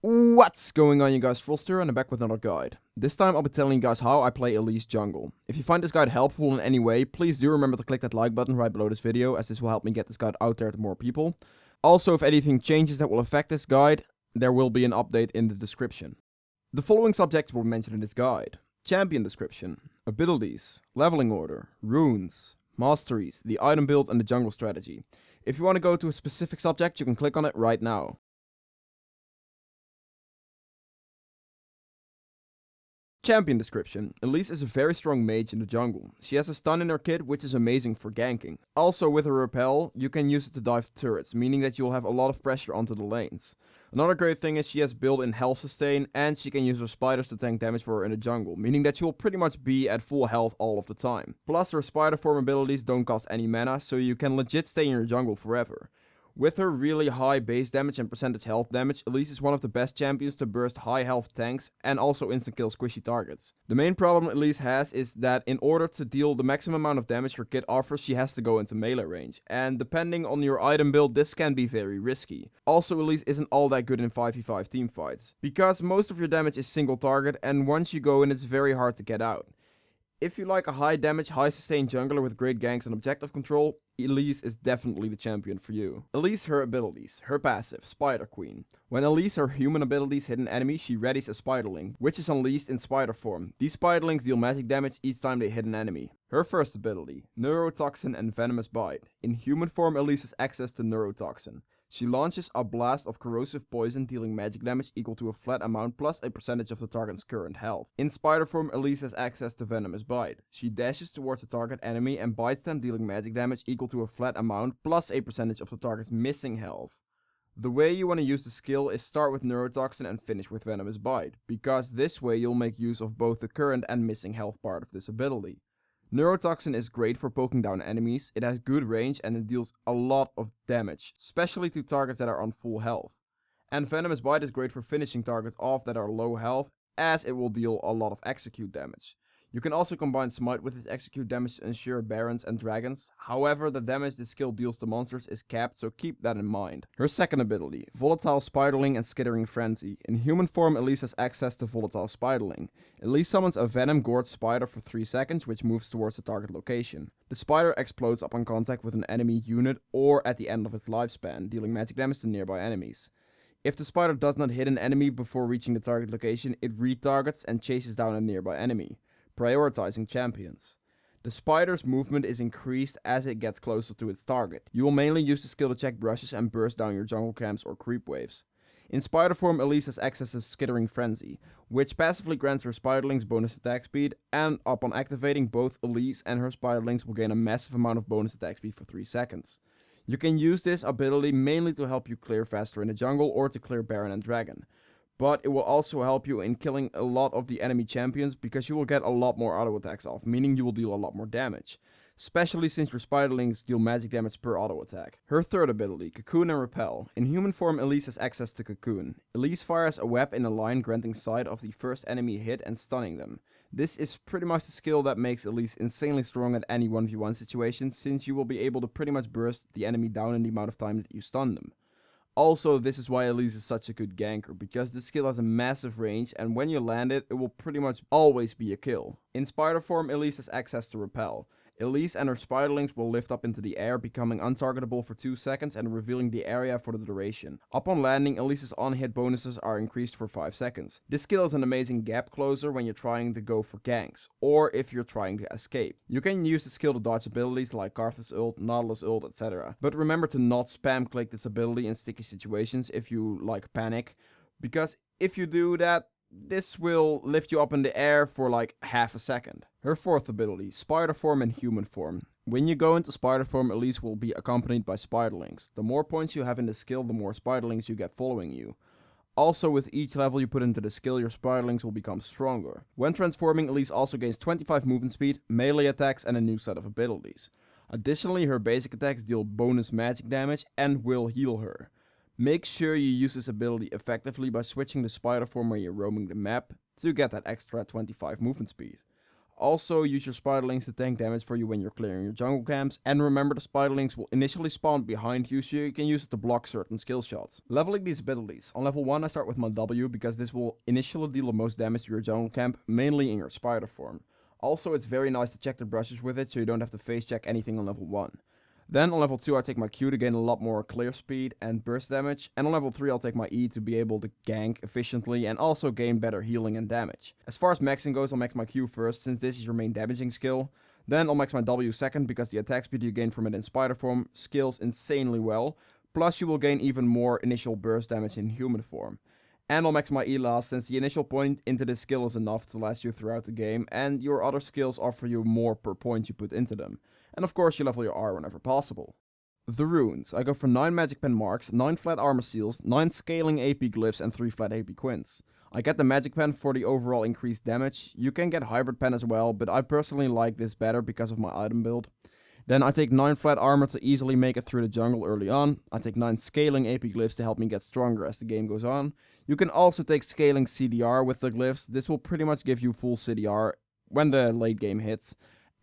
What's going on, you guys? Froster, and I'm back with another guide. This time I'll be telling you guys how I play Elise jungle. If you find this guide helpful in any way, please do remember to click that like button right below this video, as this will help me get this guide out there to more people. Also, if anything changes that will affect this guide, there will be an update in the description. The following subjects will be mentioned in this guide: champion description, abilities, leveling order, runes, masteries, the item build, and the jungle strategy. If you want to go to a specific subject, you can click on it right now. Champion description. Elise is a very strong mage in the jungle. She has a stun in her kit, which is amazing for ganking. Also, with her repel, you can use it to dive turrets, meaning that you'll have a lot of pressure onto the lanes. Another great thing is she has built-in health sustain, and she can use her spiders to tank damage for her in the jungle, meaning that she will pretty much be at full health all of the time. Plus, her spider form abilities don't cost any mana, so you can legit stay in your jungle forever. With her really high base damage and percentage health damage, Elise is one of the best champions to burst high health tanks and also instant kill squishy targets. The main problem Elise has is that in order to deal the maximum amount of damage her kit offers, she has to go into melee range, and depending on your item build, this can be very risky. Also, Elise isn't all that good in 5v5 teamfights, because most of your damage is single target, and once you go in, it's very hard to get out. If you like a high damage, high sustain jungler with great ganks and objective control, Elise is definitely the champion for you. Elise, her abilities. Her passive, Spider Queen. When Elise, her human abilities hit an enemy, she readies a spiderling, which is unleashed in spider form. These spiderlings deal magic damage each time they hit an enemy. Her first ability, Neurotoxin and Venomous Bite. In human form, Elise has access to Neurotoxin. She launches a blast of corrosive poison, dealing magic damage equal to a flat amount plus a percentage of the target's current health. In spider form, Elise has access to Venomous Bite. She dashes towards a target enemy and bites them, dealing magic damage equal to a flat amount plus a percentage of the target's missing health. The way you want to use the skill is start with Neurotoxin and finish with Venomous Bite, because this way you'll make use of both the current and missing health part of this ability. Neurotoxin is great for poking down enemies, it has good range and it deals a lot of damage, especially to targets that are on full health. And Venomous Bite is great for finishing targets off that are low health, as it will deal a lot of execute damage. You can also combine Smite with its execute damage to ensure Barons and Dragons, however the damage this skill deals to monsters is capped, so keep that in mind. Her second ability, Volatile Spiderling and Skittering Frenzy. In human form, Elise has access to Volatile Spiderling. Elise summons a venom-gored spider for 3 seconds, which moves towards the target location. The spider explodes upon contact with an enemy unit or at the end of its lifespan, dealing magic damage to nearby enemies. If the spider does not hit an enemy before reaching the target location, it retargets and chases down a nearby enemy. Prioritizing champions. The spider's movement is increased as it gets closer to its target. You will mainly use the skill to check brushes and burst down your jungle camps or creep waves. In spider form, Elise has access to Skittering Frenzy, which passively grants her spiderlings bonus attack speed, and upon activating, both Elise and her spiderlings will gain a massive amount of bonus attack speed for 3 seconds. You can use this ability mainly to help you clear faster in the jungle or to clear Baron and Dragon. But it will also help you in killing a lot of the enemy champions, because you will get a lot more auto attacks off, meaning you will deal a lot more damage. Especially since your spiderlings deal magic damage per auto attack. Her third ability, Cocoon and Repel. In human form, Elise has access to Cocoon. Elise fires a web in a line granting sight of the first enemy hit and stunning them. This is pretty much the skill that makes Elise insanely strong at any 1v1 situation, since you will be able to pretty much burst the enemy down in the amount of time that you stun them. Also, this is why Elise is such a good ganker, because this skill has a massive range, and when you land it, it will pretty much always be a kill. In spider form, Elise has access to Repel. Elise and her spiderlings will lift up into the air, becoming untargetable for 2 seconds and revealing the area for the duration. Upon landing, Elise's on-hit bonuses are increased for 5 seconds. This skill is an amazing gap closer when you're trying to go for ganks, or if you're trying to escape. You can use the skill to dodge abilities like Karthus ult, Nautilus ult, etc. But remember to not spam click this ability in sticky situations if you like panic, because if you do that, this will lift you up in the air for like half a second. Her fourth ability, Spider Form and Human Form. When you go into Spider Form, Elise will be accompanied by spiderlings. The more points you have in the skill, the more spiderlings you get following you. Also, with each level you put into the skill, your spiderlings will become stronger. When transforming, Elise also gains 25 movement speed, melee attacks, and a new set of abilities. Additionally, her basic attacks deal bonus magic damage and will heal her. Make sure you use this ability effectively by switching the spider form when you're roaming the map to get that extra 25 movement speed. Also, use your spiderlings to tank damage for you when you're clearing your jungle camps, and remember the spiderlings will initially spawn behind you so you can use it to block certain skill shots. Leveling these abilities. On level 1 I start with my W because this will initially deal the most damage to your jungle camp, mainly in your spider form. Also, it's very nice to check the brushes with it so you don't have to face check anything on level 1. Then on level 2 I take my Q to gain a lot more clear speed and burst damage, and on level 3 I'll take my E to be able to gank efficiently and also gain better healing and damage. As far as maxing goes, I'll max my Q first since this is your main damaging skill. Then I'll max my W second because the attack speed you gain from it in spider form scales insanely well, plus you will gain even more initial burst damage in human form. And I'll max my E last since the initial point into this skill is enough to last you throughout the game, and your other skills offer you more per point you put into them. And of course you level your R whenever possible. The runes. I go for 9 magic pen marks, 9 flat armor seals, 9 scaling AP glyphs and 3 flat AP quints. I get the magic pen for the overall increased damage. You can get hybrid pen as well, but I personally like this better because of my item build. Then I take 9 flat armor to easily make it through the jungle early on. I take 9 scaling AP glyphs to help me get stronger as the game goes on. You can also take scaling CDR with the glyphs. This will pretty much give you full CDR when the late game hits.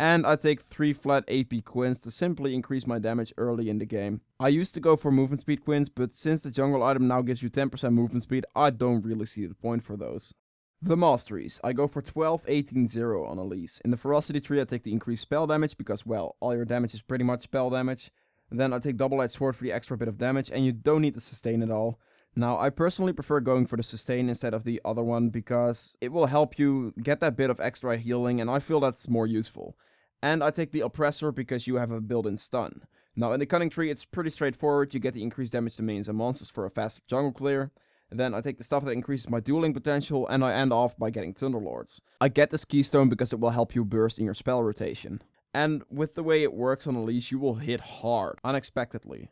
And I take 3 flat AP quints to simply increase my damage early in the game. I used to go for movement speed quints, but since the jungle item now gives you 10% movement speed, I don't really see the point for those. The Masteries. I go for 12, 18, 0 on Elise. In the Ferocity tree I take the increased spell damage because, well, all your damage is pretty much spell damage. Then I take Double-Edged Sword for the extra bit of damage, and you don't need to sustain at all. Now, I personally prefer going for the sustain instead of the other one because it will help you get that bit of extra healing, and I feel that's more useful. And I take the Oppressor because you have a built-in stun. Now, in the Cunning tree it's pretty straightforward. You get the increased damage to mains and monsters for a faster jungle clear. Then I take the stuff that increases my dueling potential, and I end off by getting Thunderlords. I get this keystone because it will help you burst in your spell rotation. And with the way it works on Elise, you will hit hard, unexpectedly.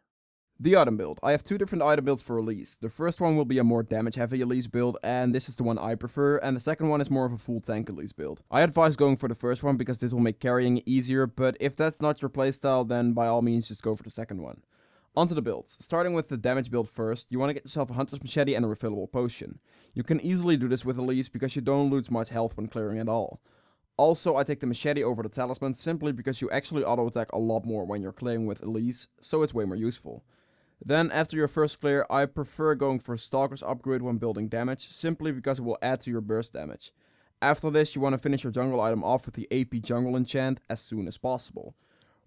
The item build. I have 2 different item builds for Elise. The first one will be a more damage heavy Elise build, and this is the one I prefer, and the second one is more of a full tank Elise build. I advise going for the first one because this will make carrying easier, but if that's not your playstyle, then by all means just go for the second one. Onto the builds. Starting with the damage build first, you want to get yourself a Hunter's Machete and a refillable potion. You can easily do this with Elise because you don't lose much health when clearing at all. Also, I take the Machete over the Talisman simply because you actually auto-attack a lot more when you're clearing with Elise, so it's way more useful. Then, after your first clear, I prefer going for Stalker's upgrade when building damage, simply because it will add to your burst damage. After this, you want to finish your jungle item off with the AP jungle enchant as soon as possible.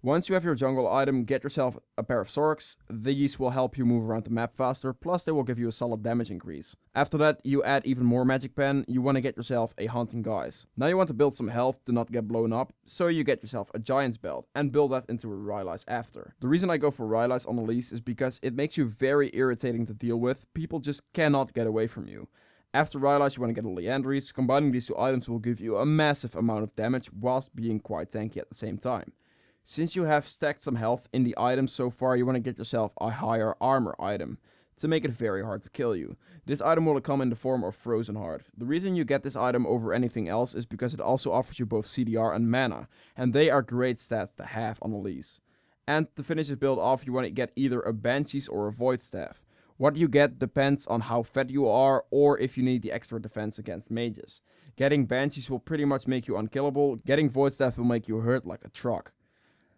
Once you have your jungle item, get yourself a pair of Sorks. These will help you move around the map faster, plus they will give you a solid damage increase. After that, you add even more magic pen. You want to get yourself a Hunting Guise. Now you want to build some health to not get blown up, so you get yourself a Giant's Belt and build that into a Rylise after. The reason I go for Rylise on Elise is because it makes you very irritating to deal with. People just cannot get away from you. After Rylise, you want to get a Leandries. Combining these 2 items will give you a massive amount of damage whilst being quite tanky at the same time. Since you have stacked some health in the items so far, you want to get yourself a higher armor item to make it very hard to kill you. This item will come in the form of Frozen Heart. The reason you get this item over anything else is because it also offers you both CDR and mana, and they are great stats to have on Elise. And to finish this build off, you want to get either a Banshees or a Void Staff. What you get depends on how fed you are or if you need the extra defense against mages. Getting Banshees will pretty much make you unkillable, getting Void Staff will make you hurt like a truck.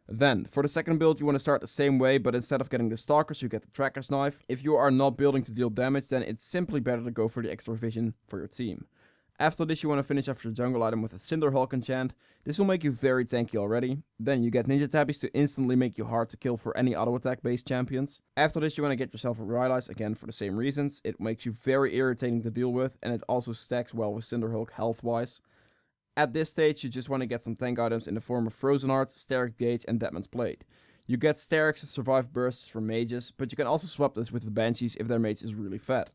Then, for the second build, you want to start the same way, but instead of getting the Stalkers, you get the Tracker's Knife. If you are not building to deal damage, then it's simply better to go for the extra vision for your team. After this, you want to finish off your jungle item with a Cinderhulk enchant. This will make you very tanky already. Then you get Ninja Tabbies to instantly make you hard to kill for any auto attack based champions. After this, you want to get yourself a Rylise, again for the same reasons. It makes you very irritating to deal with, and it also stacks well with Cinderhulk health wise. At this stage, you just want to get some tank items in the form of Frozen Heart, Sterric Gauge, and Deadman's Blade. You get Sterrics to survive bursts from mages, but you can also swap this with the Banshees if their mage is really fat.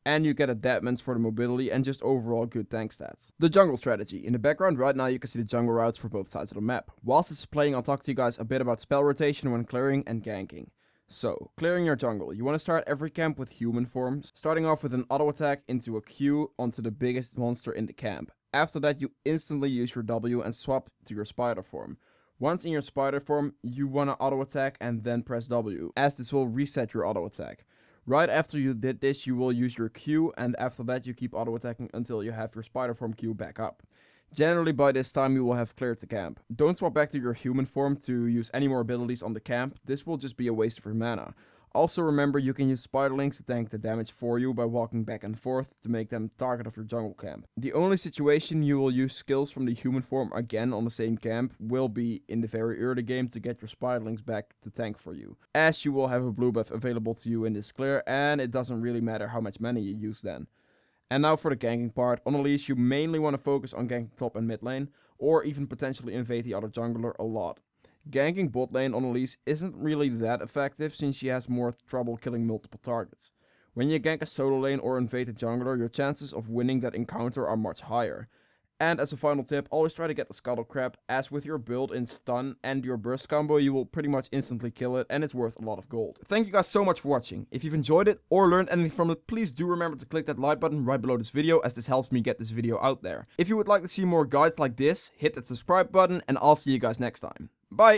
And you get a Deadman's for the mobility and just overall good tank stats. The jungle strategy. In the background right now you can see the jungle routes for both sides of the map. Whilst this is playing, I'll talk to you guys a bit about spell rotation when clearing and ganking. So, clearing your jungle. You want to start every camp with human form, starting off with an auto attack into a Q onto the biggest monster in the camp. After that, you instantly use your W and swap to your spider form. Once in your spider form, you want to auto attack and then press W, as this will reset your auto attack. Right after you did this, you will use your Q, and after that you keep auto attacking until you have your spider form Q back up. Generally by this time you will have cleared the camp. Don't swap back to your human form to use any more abilities on the camp, this will just be a waste of your mana. Also remember you can use spiderlings to tank the damage for you by walking back and forth to make them target of your jungle camp. The only situation you will use skills from the human form again on the same camp will be in the very early game to get your spiderlings back to tank for you, as you will have a blue buff available to you in this clear and it doesn't really matter how much mana you use then. And now for the ganking part. On Elise you mainly want to focus on ganking top and mid lane, or even potentially invade the other jungler a lot. Ganking bot lane on Elise isn't really that effective since she has more trouble killing multiple targets. When you gank a solo lane or invade a jungler, your chances of winning that encounter are much higher. And as a final tip, always try to get the Scuttle Crab, as with your build in stun and your burst combo you will pretty much instantly kill it and it's worth a lot of gold. Thank you guys so much for watching. If you've enjoyed it or learned anything from it, please do remember to click that like button right below this video, as this helps me get this video out there. If you would like to see more guides like this, hit that subscribe button and I'll see you guys next time. Bye!